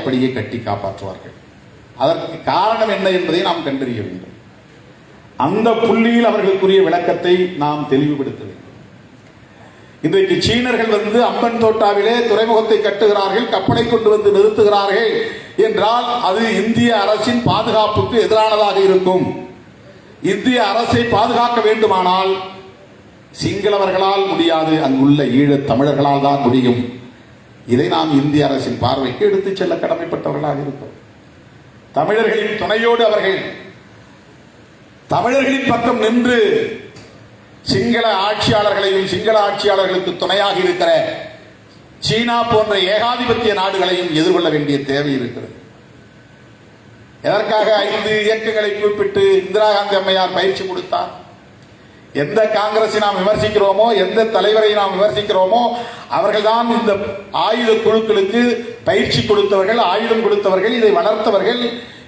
அப்படியே கட்டி காப்பாற்றுவார்கள். அதற்கு காரணம் என்ன என்பதை நாம் கண்டறிய வேண்டும். அந்த புள்ளியில் அவர்களுக்குரிய விளக்கத்தை நாம் தெளிவுபடுத்த வேண்டும். இன்றைக்கு சீனர்கள் வந்து அம்பன் தோட்டாவிலே துறைமுகத்தை கட்டுகிறார்கள், கப்பலை கொண்டு வந்து நிறுத்துகிறார்கள் என்றால் அது இந்திய அரசின் பாதுகாப்புக்கு எதிரானதாக இருக்கும். இந்திய அரசை பாதுகாக்க வேண்டுமானால் சிங்களவர்களால் முடியாது, அங்குள்ள ஈழத் தமிழர்களால் தான் முடியும். இதை நாம் இந்திய அரசின் பார்வைக்கு எடுத்துச் செல்ல கடமைப்பட்டவர்களாக இருக்கிறோம். தமிழர்களின் துணையோடு அவர்கள் தமிழர்களின் பக்கம் நின்று சிங்கள ஆட்சியாளர்களையும் சிங்கள ஆட்சியாளர்களுக்கு துணையாக இருக்கிற சீனா போன்ற ஏகாதிபத்திய நாடுகளையும் எதிர்கொள்ள வேண்டிய தேவை இருக்கிறது. எதற்காக 5 இயக்கங்களை குறிப்பிட்டு இந்திரா காந்தி அம்மையார் பயிற்சி கொடுத்தார்? எந்த காங்கிரஸை நாம் விமர்சிக்கிறோமோ, எந்த தலைவரை நாம் விமர்சிக்கிறோமோ, அவர்கள்தான் இந்த ஆயுத குழுக்களுக்கு பயிற்சி கொடுத்தவர்கள், ஆயுதம் கொடுத்தவர்கள், இதை வளர்த்தவர்கள்,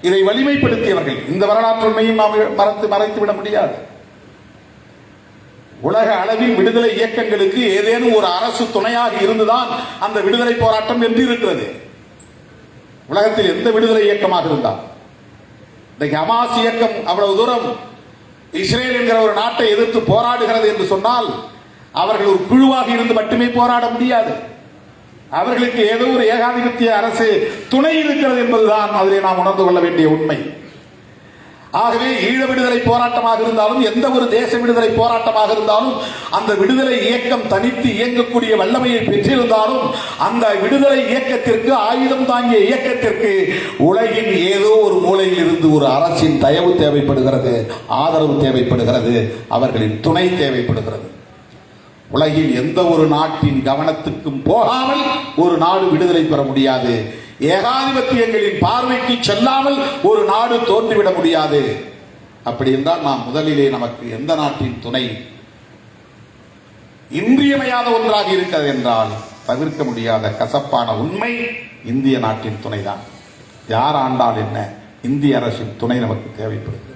இதை வலிமைப்படுத்தியவர்கள். இந்த வரலாற்று உண்மையும் நாம் மறைத்துவிட முடியாது. உலக அளவில் விடுதலை இயக்கங்களுக்கு ஏதேனும் ஒரு அரசு துணையாக இருந்துதான் அந்த விடுதலை போராட்டம் வெற்றி இருக்கிறது. உலகத்தில் எந்த விடுதலை இயக்கமாக இருந்தால், இன்றைக்கு ஹமாஸ் இயக்கம் அவ்வளவு தூரம் இஸ்ரேல் என்கிற ஒரு நாட்டை எதிர்த்து போராடுகிறது என்று சொன்னால் அவர்கள் ஒரு குழுவாக இருந்து மட்டுமே போராட முடியாது. அவர்களுக்கு ஏதோ ஒரு ஏகாதிபத்திய அரசு துணை இருக்கிறது என்பதுதான் அதிலே நாம் உணர்ந்து கொள்ள வேண்டிய உண்மை. ஆகவே ஈழ விடுதலை போராட்டமாக இருந்தாலும், எந்த ஒரு தேச விடுதலை போராட்டமாக இருந்தாலும், அந்த விடுதலை இயக்கம் தனித்து இயங்கக்கூடிய வல்லமையை பெற்றிருந்தாலும் அந்த விடுதலை இயக்கத்திற்கு, ஆயுதம் தாங்கிய இயக்கத்திற்கு உலகின் ஏதோ ஒரு மூலையில் இருந்து ஒரு அரசின் தயவு தேவைப்படுகிறது, ஆதரவு தேவைப்படுகிறது, அவர்களின் துணை தேவைப்படுகிறது. உலகில் எந்த ஒரு நாட்டின் கவனத்துக்கும் போகாமல் ஒரு நாடு விடுதலை பெற முடியாது. ஏகாதிபத்தியங்களின் பார்வைக்கு செல்லாமல் ஒரு நாடு தோன்றிவிட முடியாது. அப்படி என்றால் நாம் முதலிலே நமக்கு எந்த நாட்டின் துணை இன்றியமையாத ஒன்றாக இருக்கிறது என்றால் தவிர்க்க முடியாத கசப்பான உண்மை இந்திய நாட்டின் துணைதான். யார் ஆண்டால் என்ன, இந்திய அரசின் துணை நமக்கு தேவைப்படுகிறது.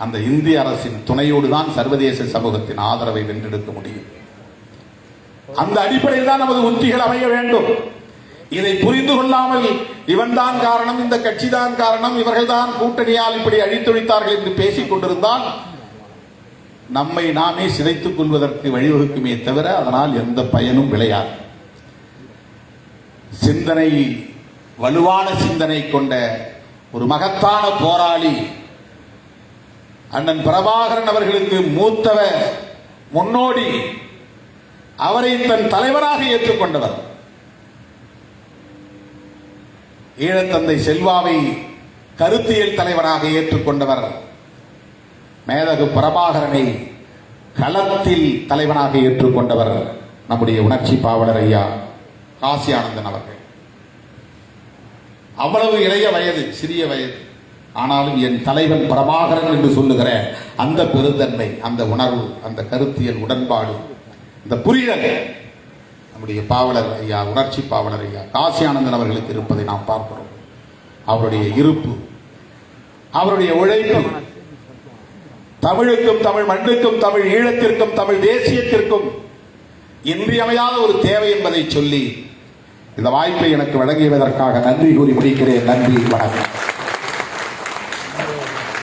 அந்த இந்திய அரசின் துணையோடு தான் சர்வதேச சமூகத்தின் ஆதரவை வென்றெடுக்க முடியும். அந்த அடிப்படையில் தான் நமது உத்திகள் அமைய வேண்டும். இதை புரிந்து கொள்ளாமல் இவன் தான் காரணம், இந்த கட்சி தான் காரணம், இவர்கள் தான் கூட்டணியால் இப்படி அழித்தொழித்தார்கள் என்று பேசிக் கொண்டிருந்தால் நம்மை நாமே சிதைத்துக் கொள்வதற்கு வழிவகுக்குமே தவிர அதனால் எந்த பயனும் விளையாது. சிந்தனை, வலுவான சிந்தனை கொண்ட ஒரு மகத்தான போராளி அண்ணன் பிரபாகரன் அவர்களுக்கு மூத்தவர், முன்னோடி, அவரை தன் தலைவராக ஏற்றுக்கொண்டவர். ஈழத்தந்தை செல்வாவை கருத்தியல் தலைவராக ஏற்றுக்கொண்டவர். மேதகு பிரபாகரனை களத்தில் தலைவனாக ஏற்றுக்கொண்டவர் நம்முடைய உணர்ச்சி பாவலர் ஐயா காசி ஆனந்தன் அவர்கள். அவ்வளவு இளைய வயது, சிறிய வயது, ஆனாலும் என் தலைவன் பிரபாகரன் என்று சொல்லுகிற அந்த பெருந்தன்மை, அந்த உணர்வு, அந்த கருத்தியல் உடன்பாடு, இந்த புரிதல் நம்முடைய பாவலர் ஐயா, உணர்ச்சி பாவலர் ஐயா காசி ஆனந்தன் அவர்களுக்கு இருப்பதை நாம் பார்க்கிறோம். அவருடைய இருப்பு, அவருடைய உழைப்பு தமிழுக்கும், தமிழ் மண்ணுக்கும், தமிழ் ஈழத்திற்கும், தமிழ் தேசியத்திற்கும் இன்றியமையாத ஒரு தேவை என்பதை சொல்லி இந்த வாய்ப்பை எனக்கு வழங்கியதற்காக நன்றி கூறி முடிக்கிறேன். நன்றி, வணக்கம்.